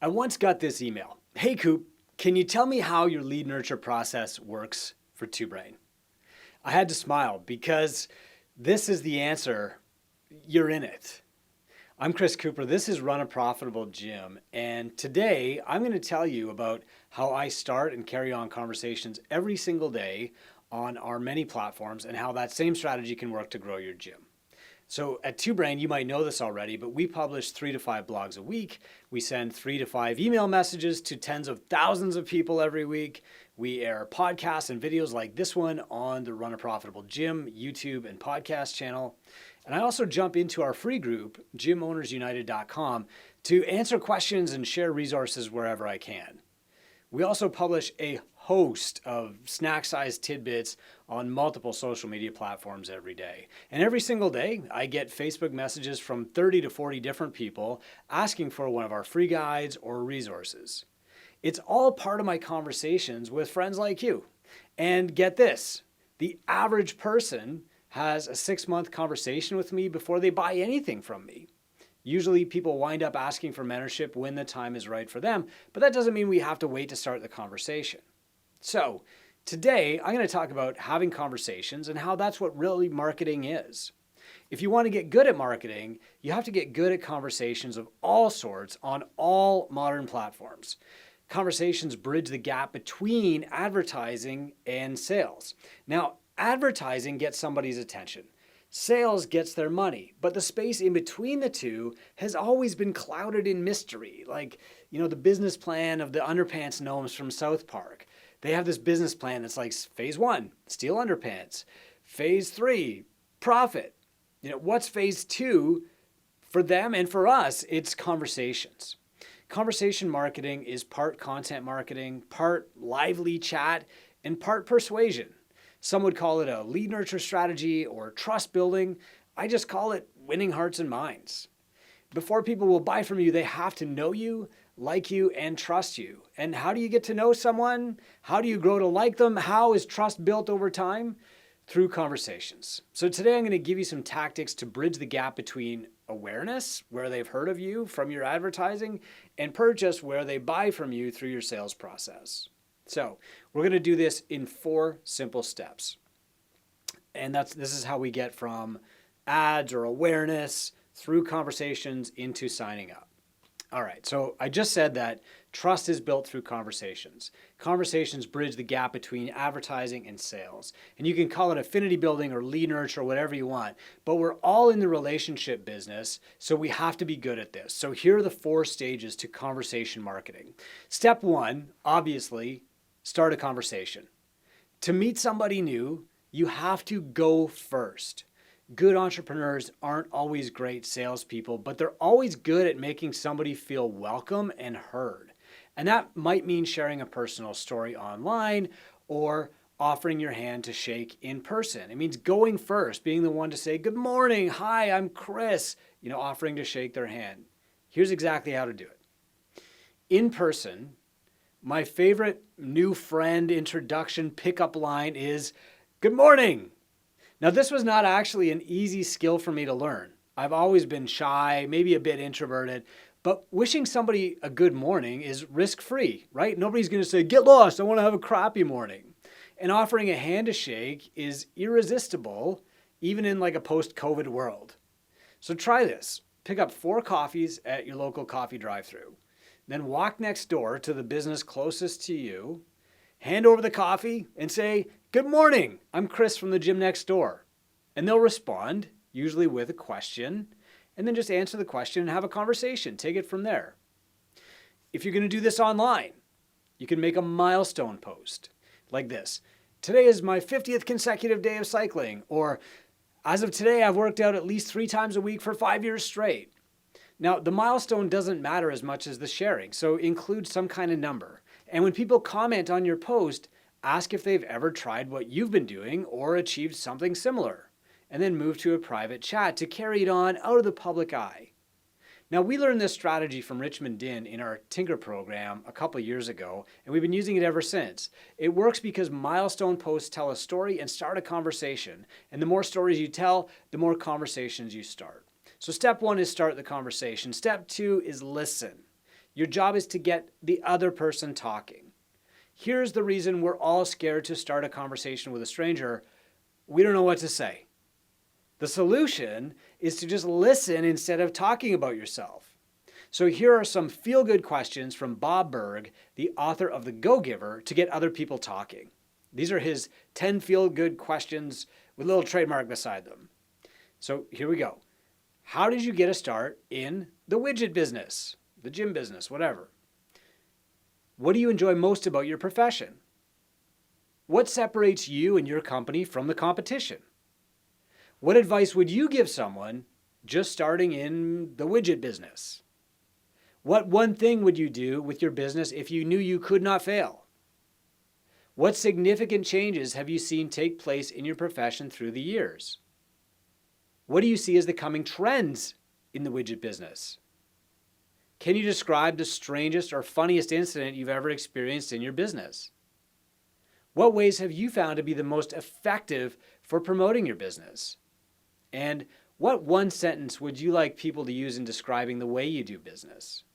I once got this email. Hey Coop, can you tell me how your lead nurture process works for Two Brain? I had to smile because this is the answer. You're in it. I'm Chris Cooper. This is Run a Profitable Gym. And today I'm going to tell you about how I start and carry on conversations every single day on our many platforms and how that same strategy can work to grow your gym. So at Two Brain, you might know this already, but we publish 3 to 5 blogs a week. We send 3 to 5 email messages to tens of thousands of people every week. We air podcasts and videos like this one on the Run a Profitable Gym YouTube and podcast channel. And I also jump into our free group, gymownersunited.com, to answer questions and share resources wherever I can. We also publish a host of snack-sized tidbits on multiple social media platforms every day. And every single day, I get Facebook messages from 30 to 40 different people asking for one of our free guides or resources. It's all part of my conversations with friends like you. And get this, the average person has a 6-month conversation with me before they buy anything from me. Usually people wind up asking for mentorship when the time is right for them, but that doesn't mean we have to wait to start the conversation. So today I'm going to talk about having conversations and how that's what really marketing is. If you want to get good at marketing, you have to get good at conversations of all sorts on all modern platforms. Conversations bridge the gap between advertising and sales. Now, advertising gets somebody's attention. Sales gets their money, but the space in between the two has always been clouded in mystery. Like, the business plan of the underpants gnomes from South Park. They have this business plan that's like phase 1, steal underpants. Phase 3, profit. What's phase 2 for them and for us? It's conversations. Conversation marketing is part content marketing, part lively chat, and part persuasion. Some would call it a lead nurture strategy or trust building. I just call it winning hearts and minds. Before people will buy from you, they have to know you, like you, and trust you. And how do you get to know someone? How do you grow to like them? How is trust built over time? Through conversations. So today I'm going to give you some tactics to bridge the gap between awareness, where they've heard of you from your advertising, and purchase, where they buy from you through your sales process. So we're going to do this in 4 simple steps. And this is how we get from ads or awareness through conversations into signing up. All right, so I just said that trust is built through conversations. Conversations bridge the gap between advertising and sales. And you can call it affinity building or lead nurture or whatever you want, but we're all in the relationship business, so we have to be good at this. So here are the 4 stages to conversation marketing. Step 1, obviously, start a conversation. To meet somebody new, you have to go first. Good entrepreneurs aren't always great salespeople, but they're always good at making somebody feel welcome and heard. And that might mean sharing a personal story online or offering your hand to shake in person. It means going first, being the one to say, "Good morning, hi, I'm Chris," offering to shake their hand. Here's exactly how to do it. In person, my favorite new friend introduction pickup line is, "Good morning." Now, this was not actually an easy skill for me to learn. I've always been shy, maybe a bit introverted, but wishing somebody a good morning is risk-free, right? Nobody's going to say, "Get lost, I want to have a crappy morning." And offering a hand to shake is irresistible, even in like a post-COVID world. So try this. Pick up 4 coffees at your local coffee drive-thru. Then walk next door to the business closest to you, hand over the coffee and say, "Good morning, I'm Chris from the gym next door." And they'll respond, usually with a question, and then just answer the question and have a conversation. Take it from there. If you're going to do this online, you can make a milestone post like this. "Today is my 50th consecutive day of cycling," or "As of today, I've worked out at least 3 times a week for 5 years straight." Now, the milestone doesn't matter as much as the sharing, so include some kind of number. And when people comment on your post, ask if they've ever tried what you've been doing or achieved something similar, and then move to a private chat to carry it on out of the public eye. Now, we learned this strategy from Richmond Din in our Tinker program a couple years ago, and we've been using it ever since. It works because milestone posts tell a story and start a conversation, and the more stories you tell, the more conversations you start. So step 1 is start the conversation. Step 2 is listen. Your job is to get the other person talking. Here's the reason we're all scared to start a conversation with a stranger. We don't know what to say. The solution is to just listen instead of talking about yourself. So here are some feel-good questions from Bob Burg, the author of The Go-Giver, to get other people talking. These are his 10 feel-good questions with a little trademark beside them. So here we go. How did you get a start in the widget business, the gym business, whatever? What do you enjoy most about your profession? What separates you and your company from the competition? What advice would you give someone just starting in the widget business? What one thing would you do with your business if you knew you could not fail? What significant changes have you seen take place in your profession through the years? What do you see as the coming trends in the widget business? Can you describe the strangest or funniest incident you've ever experienced in your business? What ways have you found to be the most effective for promoting your business? And what one sentence would you like people to use in describing the way you do business?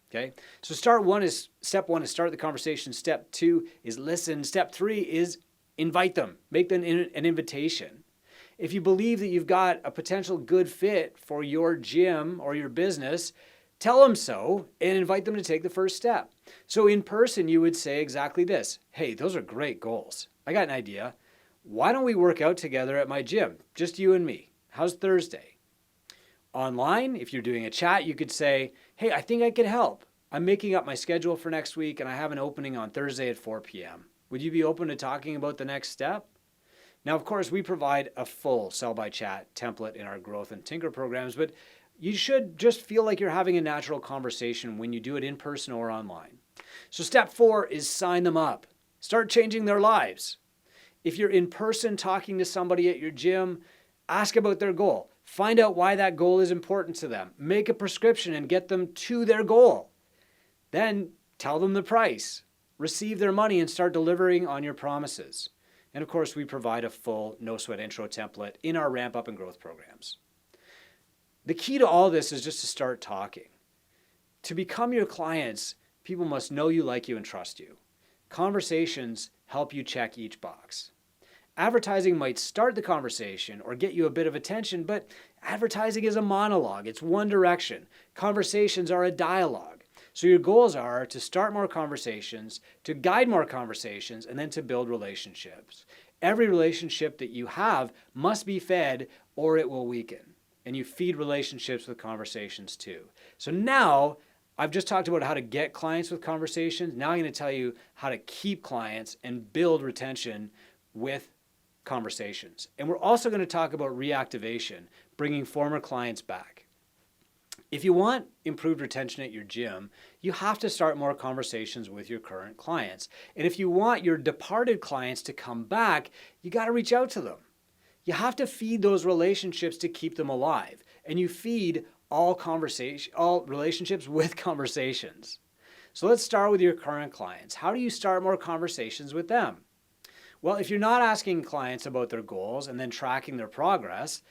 Okay, so step one is start the conversation. Step 2 is listen. Step 3 is invite them. Make them an invitation. If you believe that you've got a potential good fit for your gym or your business, tell them so and invite them to take the first step. So in person, you would say exactly this. Hey, those are great goals. I got an idea. Why don't we work out together at my gym? Just you and me. How's Thursday? Online, if you're doing a chat, you could say, hey, I think I could help. I'm making up my schedule for next week and I have an opening on Thursday at 4 p.m. Would you be open to talking about the next step? Now, of course, we provide a full Sell by Chat template in our Growth and Tinker programs, but you should just feel like you're having a natural conversation when you do it in person or online. So step 4 is sign them up. Start changing their lives. If you're in person talking to somebody at your gym, ask about their goal. Find out why that goal is important to them. Make a prescription and get them to their goal. Then tell them the price. Receive their money and start delivering on your promises. And of course, we provide a full no-sweat intro template in our Ramp Up and Growth programs. The key to all this is just to start talking. To become your clients, people must know you, like you, and trust you. Conversations help you check each box. Advertising might start the conversation or get you a bit of attention, but advertising is a monologue. It's one direction. Conversations are a dialogue. So your goals are to start more conversations, to guide more conversations, and then to build relationships. Every relationship that you have must be fed or it will weaken. And you feed relationships with conversations too. So now I've just talked about how to get clients with conversations. Now I'm going to tell you how to keep clients and build retention with conversations. And we're also going to talk about reactivation, bringing former clients back. If you want improved retention at your gym, you have to start more conversations with your current clients. And if you want your departed clients to come back, you got to reach out to them. You have to feed those relationships to keep them alive. And you feed all relationships with conversations. So let's start with your current clients. How do you start more conversations with them? Well, if you're not asking clients about their goals and then tracking their progress,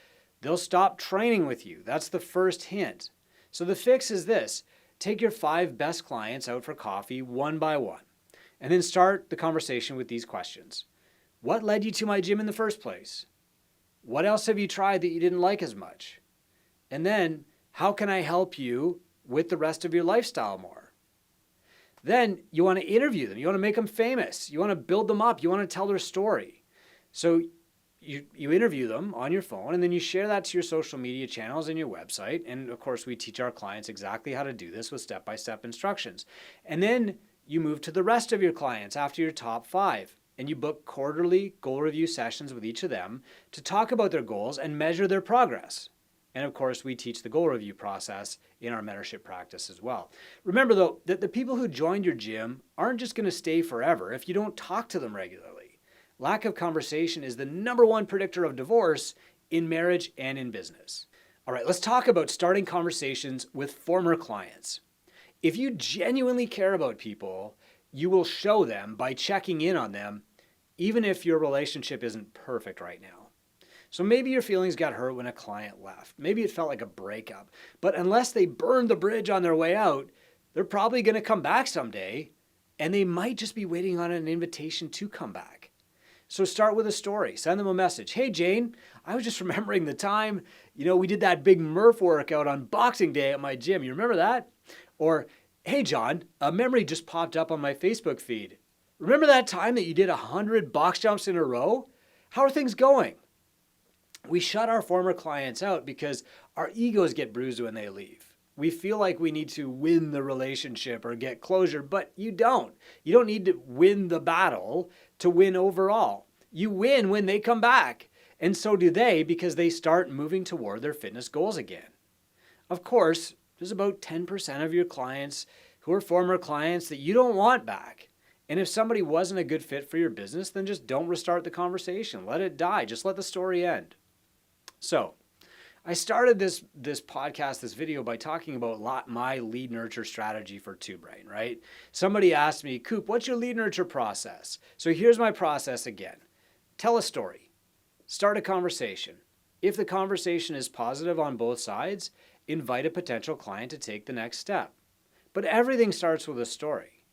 they'll stop training with you. That's the first hint. So the fix is this. Take your 5 best clients out for coffee one by one, and then start the conversation with these questions. What led you to my gym in the first place? What else have you tried that you didn't like as much? And then, how can I help you with the rest of your lifestyle more? Then you want to interview them. You want to make them famous. You want to build them up. You want to tell their story. So you interview them on your phone, and then you share that to your social media channels and your website. And of course, we teach our clients exactly how to do this with step-by-step instructions. And then you move to the rest of your clients after your top 5. And you book quarterly goal review sessions with each of them to talk about their goals and measure their progress. And of course, we teach the goal review process in our mentorship practice as well. Remember though, that the people who joined your gym aren't just going to stay forever if you don't talk to them regularly. Lack of conversation is the #1 predictor of divorce in marriage and in business. All right, let's talk about starting conversations with former clients. If you genuinely care about people, you will show them by checking in on them, even if your relationship isn't perfect right now. So maybe your feelings got hurt when a client left. Maybe it felt like a breakup. But unless they burned the bridge on their way out, they're probably going to come back someday, and they might just be waiting on an invitation to come back. So start with a story. Send them a message. Hey, Jane, I was just remembering the time, we did that big Murph workout on Boxing Day at my gym. You remember that? Or, hey, John, a memory just popped up on my Facebook feed. Remember that time that you did 100 box jumps in a row? How are things going? We shut our former clients out because our egos get bruised when they leave. We feel like we need to win the relationship or get closure, but you don't. You don't need to win the battle to win overall. You win when they come back, and so do they because they start moving toward their fitness goals again. Of course, there's about 10% of your clients who are former clients that you don't want back. And if somebody wasn't a good fit for your business, then just don't restart the conversation. Let it die. Just let the story end. So, I started this podcast, this video, by talking about my lead nurture strategy for Two Brain, right? Somebody asked me, Coop, what's your lead nurture process? So here's my process again. Tell a story. Start a conversation. If the conversation is positive on both sides, invite a potential client to take the next step. But everything starts with a story.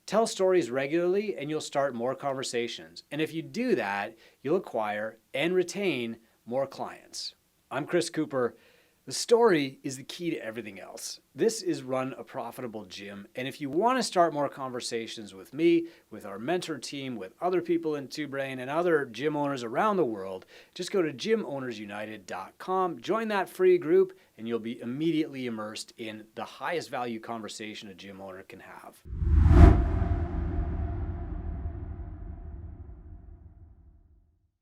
Tell stories regularly and you'll start more conversations. And if you do that, you'll acquire and retain more clients. I'm Chris Cooper. The story is the key to everything else. This is Run a Profitable Gym. And if you want to start more conversations with me, with our mentor team, with other people in Two Brain and other gym owners around the world, just go to gymownersunited.com, join that free group, and you'll be immediately immersed in the highest value conversation a gym owner can have.